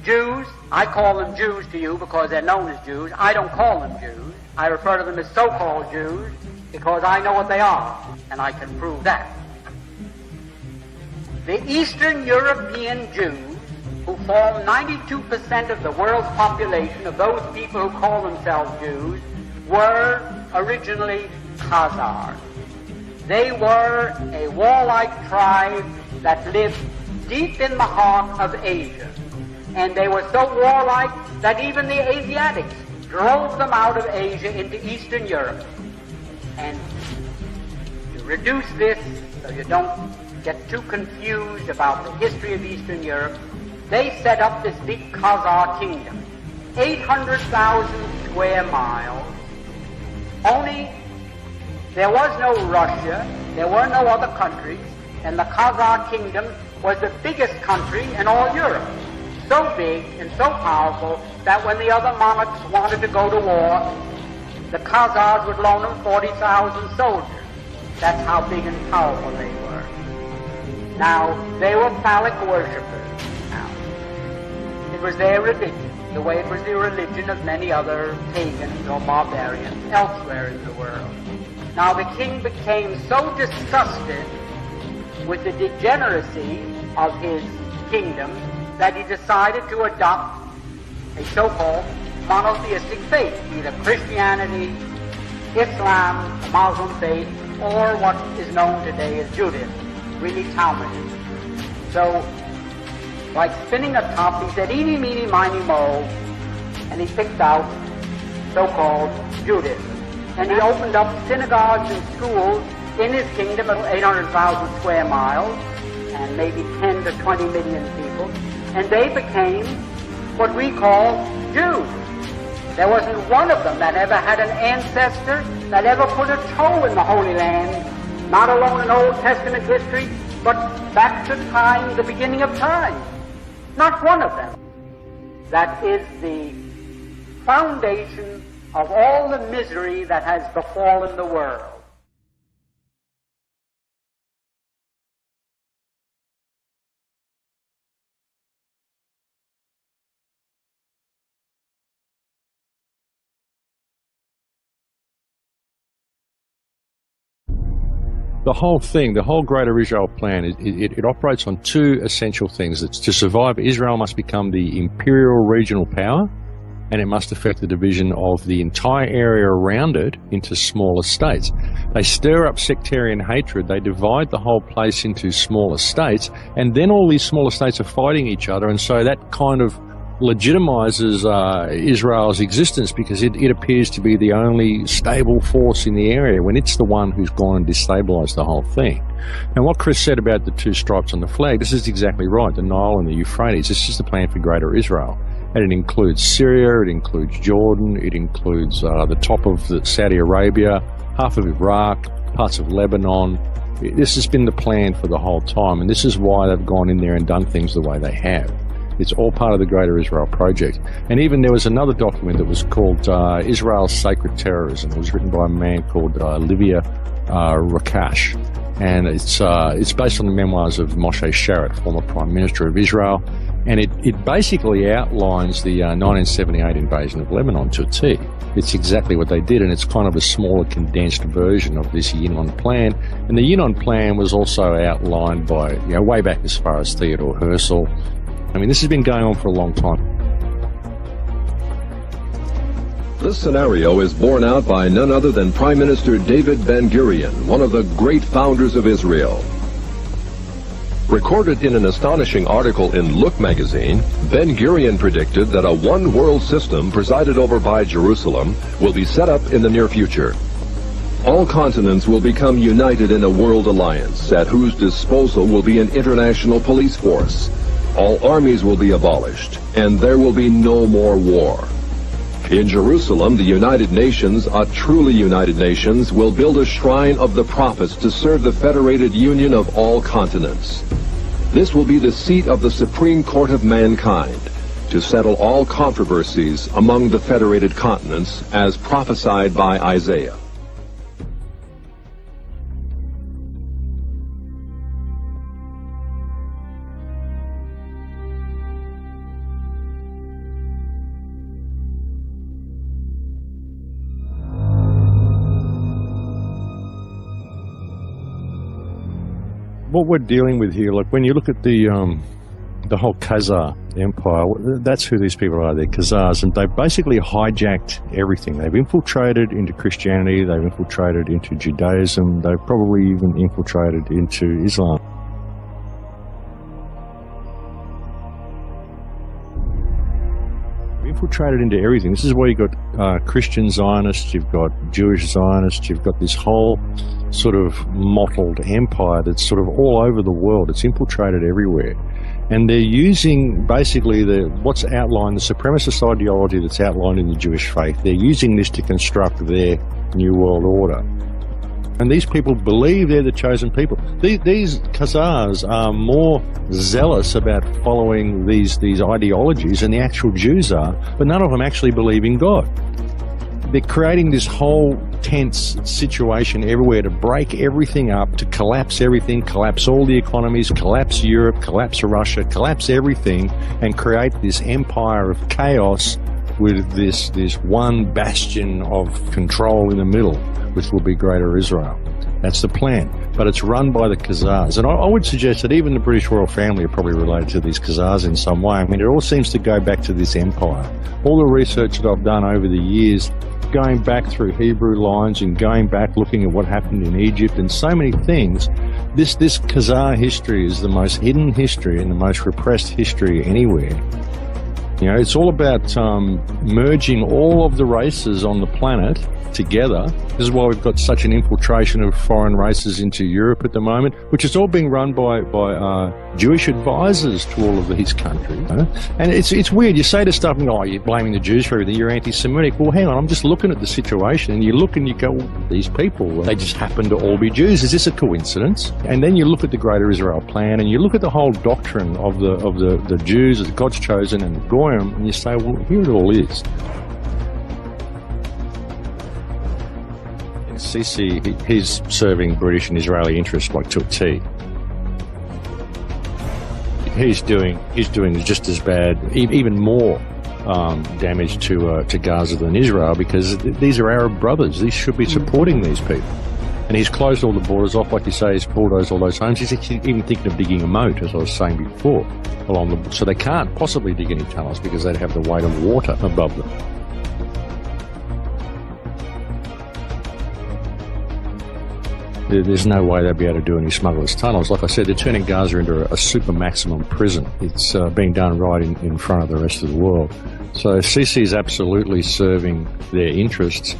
Jews, I call them Jews to you because they're known as Jews. I don't call them Jews. I refer to them as so-called Jews because I know what they are, and I can prove that. The Eastern European Jews, who form 92% of the world's population of those people who call themselves Jews, were originally Khazars. They were a warlike tribe that lived deep in the heart of Asia. And they were so warlike that even the Asiatics drove them out of Asia into Eastern Europe. And to reduce this so you don't get too confused about the history of Eastern Europe, they set up this big Khazar kingdom, 800,000 square miles. Only there was no Russia, there were no other countries, and the Khazar kingdom was the biggest country in all Europe. So big and so powerful that when the other monarchs wanted to go to war, the Khazars would loan them 40,000 soldiers. That's how big and powerful they were. Now, they were phallic worshippers. Now, it was their religion, the way it was the religion of many other pagans or barbarians elsewhere in the world. Now, the king became so disgusted with the degeneracy of his kingdom that he decided to adopt a so-called monotheistic faith, either Christianity, Islam, the Muslim faith, or what is known today as Judaism, really Talmudism. So, like spinning a top, he said, eeny, meeny, miny, moe, and he picked out so-called Judaism. And he opened up synagogues and schools in his kingdom of 800,000 square miles, and maybe 10 to 20 million people, and they became what we call Jews. There wasn't one of them that ever had an ancestor that ever put a toe in the Holy Land, not alone in Old Testament history, but back to time, the beginning of time. Not one of them. That is the foundation of all the misery that has befallen the world. The whole thing, the whole Greater Israel plan, it operates on two essential things. It's to survive, Israel must become the imperial regional power, and it must affect the division of the entire area around it into smaller states. They stir up sectarian hatred, they divide the whole place into smaller states, and then all these smaller states are fighting each other, and so that kind of legitimizes Israel's existence because it appears to be the only stable force in the area when it's the one who's gone and destabilized the whole thing. And what Chris said about the two stripes on the flag, this is exactly right, the Nile and the Euphrates. It's just a plan for Greater Israel. And it includes Syria, it includes Jordan, it includes the top of Saudi Arabia, half of Iraq, parts of Lebanon. This has been the plan for the whole time, and this is why they've gone in there and done things the way they have. It's all part of the Greater Israel Project. And even there was another document that was called Israel's Sacred Terrorism. It was written by a man called Livia Rakash. And it's based on the memoirs of Moshe Sharett, former Prime Minister of Israel. And it basically outlines the 1978 invasion of Lebanon to a T. It's exactly what they did, and it's kind of a smaller, condensed version of this Yinon plan. And the Yinon plan was also outlined by, way back as far as Theodore Herzl. I mean, this has been going on for a long time. This scenario is borne out by none other than Prime Minister David Ben-Gurion, one of the great founders of Israel. Recorded in an astonishing article in Look magazine, Ben-Gurion predicted that a one-world system presided over by Jerusalem will be set up in the near future. All continents will become united in a world alliance, at whose disposal will be an international police force. All armies will be abolished, and there will be no more war. In Jerusalem, the United Nations, a truly united nations, will build a shrine of the prophets to serve the federated union of all continents. This will be the seat of the Supreme Court of mankind, to settle all controversies among the federated continents, as prophesied by Isaiah. what we're dealing with here, like when you look at the whole Khazar Empire, that's who these people are. They're Khazars, and they've basically hijacked everything. They've infiltrated into Christianity, they've infiltrated into Judaism, they've probably even infiltrated into Islam. Infiltrated into everything. This is where you've got Christian Zionists, you've got Jewish Zionists, you've got this whole sort of mottled empire that's sort of all over the world. It's infiltrated everywhere. And they're using basically what's outlined, the supremacist ideology that's outlined in the Jewish faith. They're using this to construct their New World Order. And these people believe they're the chosen people. These Khazars are more zealous about following these ideologies than the actual Jews are, but none of them actually believe in God. They're creating this whole tense situation everywhere to break everything up, to collapse everything, collapse all the economies, collapse Europe, collapse Russia, collapse everything, and create this empire of chaos with this one bastion of control in the middle, which will be Greater Israel. That's the plan. But it's run by the Khazars. And I would suggest that even the British royal family are probably related to these Khazars in some way. I mean, it all seems to go back to this empire. All the research that I've done over the years, going back through Hebrew lines and going back looking at what happened in Egypt and so many things, this Khazar history is the most hidden history and the most repressed history anywhere. You know, it's all about merging all of the races on the planet together. This is why we've got such an infiltration of foreign races into Europe at the moment, which is all being run by Jewish advisors to all of these countries. You know? And it's weird. You say to stuff, oh, you're blaming the Jews for everything, you're anti-Semitic. Well, hang on, I'm just looking at the situation, and you look and you go, well, these people, they just happen to all be Jews. Is this a coincidence? And then you look at the Greater Israel plan, and you look at the whole doctrine of the Jews as God's chosen and the Goyim, and you say, well, here it all is. Sisi, he's serving British and Israeli interests like to a T. He's doing just as bad, even more damage to Gaza than Israel, because these are Arab brothers. These should be supporting these people. And he's closed all the borders off, like you say. He's bulldozed all those homes. He's even thinking of digging a moat, as I was saying before, so they can't possibly dig any tunnels because they'd have the weight of water above them. There's no way they'll be able to do any smugglers' tunnels. Like I said, they're turning Gaza into a super maximum prison. It's being done right in front of the rest of the world. So Sisi is absolutely serving their interests.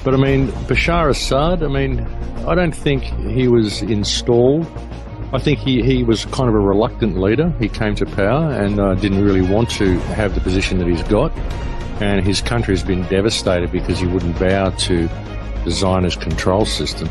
But I mean, Bashar Assad, I don't think he was installed. I think he was kind of a reluctant leader. He came to power and didn't really want to have the position that he's got. And his country has been devastated because he wouldn't bow to the Zionist control system.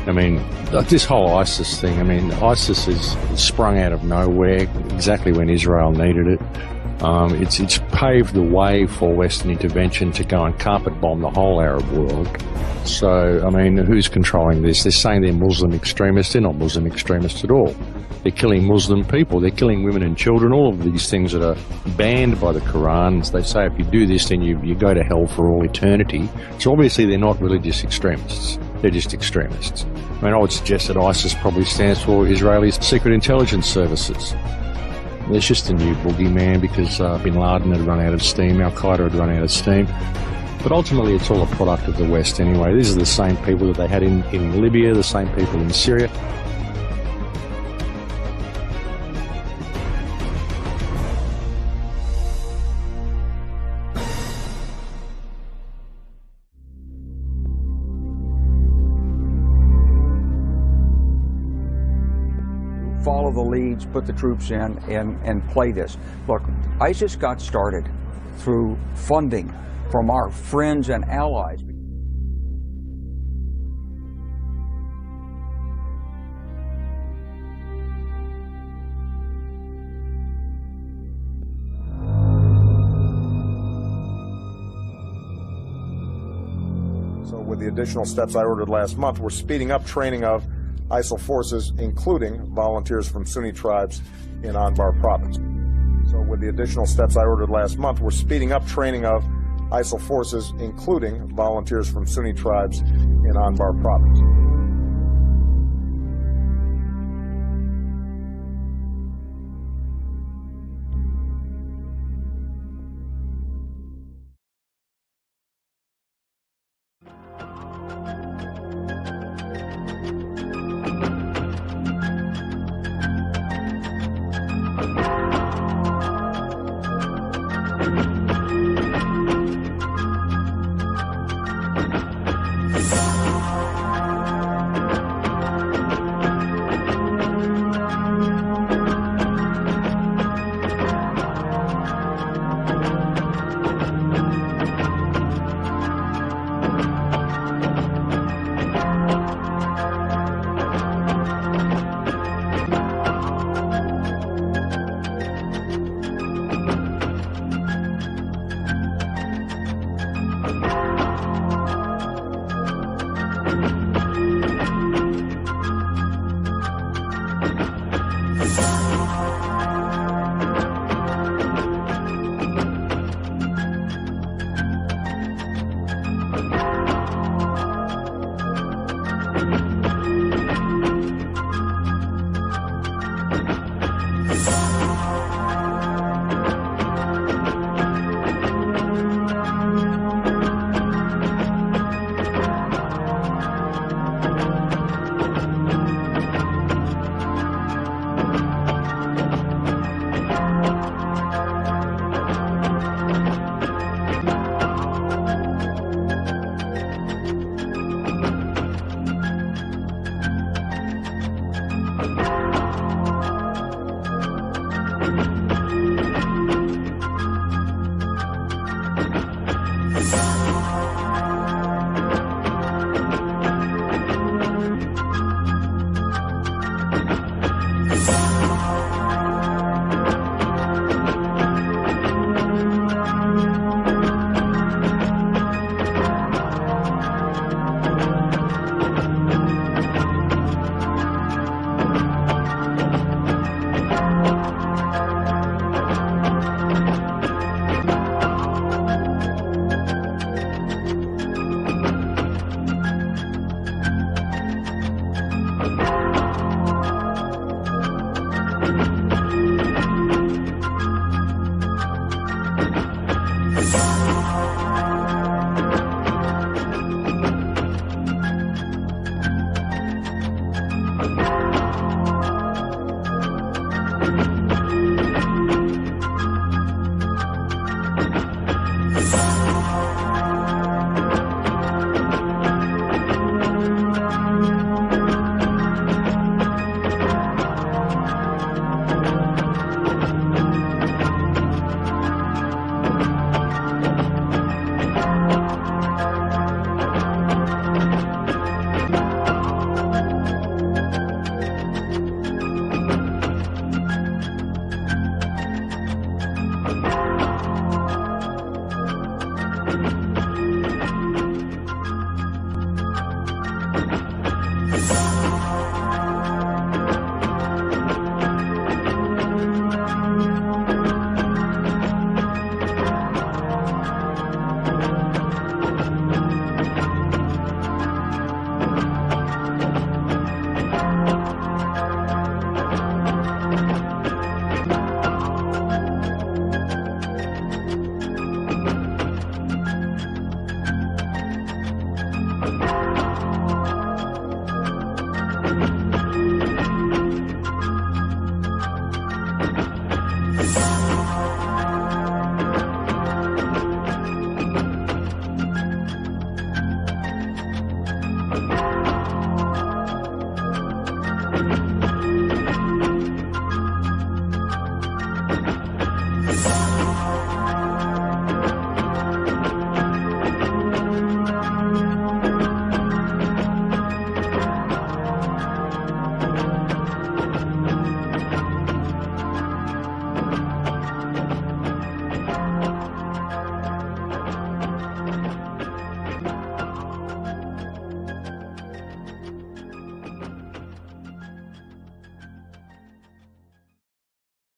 I mean, this whole ISIS thing, ISIS is sprung out of nowhere, exactly when Israel needed it. It's paved the way for Western intervention to go and carpet bomb the whole Arab world. So, who's controlling this? They're saying they're Muslim extremists. They're not Muslim extremists at all. They're killing Muslim people. They're killing women and children, all of these things that are banned by the Quran. They say if you do this, then you go to hell for all eternity. So obviously they're not religious extremists. They're just extremists. I would suggest that ISIS probably stands for Israeli Secret Intelligence Services. It's just a new boogeyman because bin Laden had run out of steam, Al-Qaeda had run out of steam. But ultimately it's all a product of the West anyway. These are the same people that they had in Libya, the same people in Syria. Follow the leads, put the troops in, and play this. Look, ISIS got started through funding from our friends and allies. So with the additional steps I ordered last month, we're speeding up training of ISIL forces, including volunteers from Sunni tribes in Anbar province. So with the additional steps I ordered last month, we're speeding up training of ISIL forces, including volunteers from Sunni tribes in Anbar province.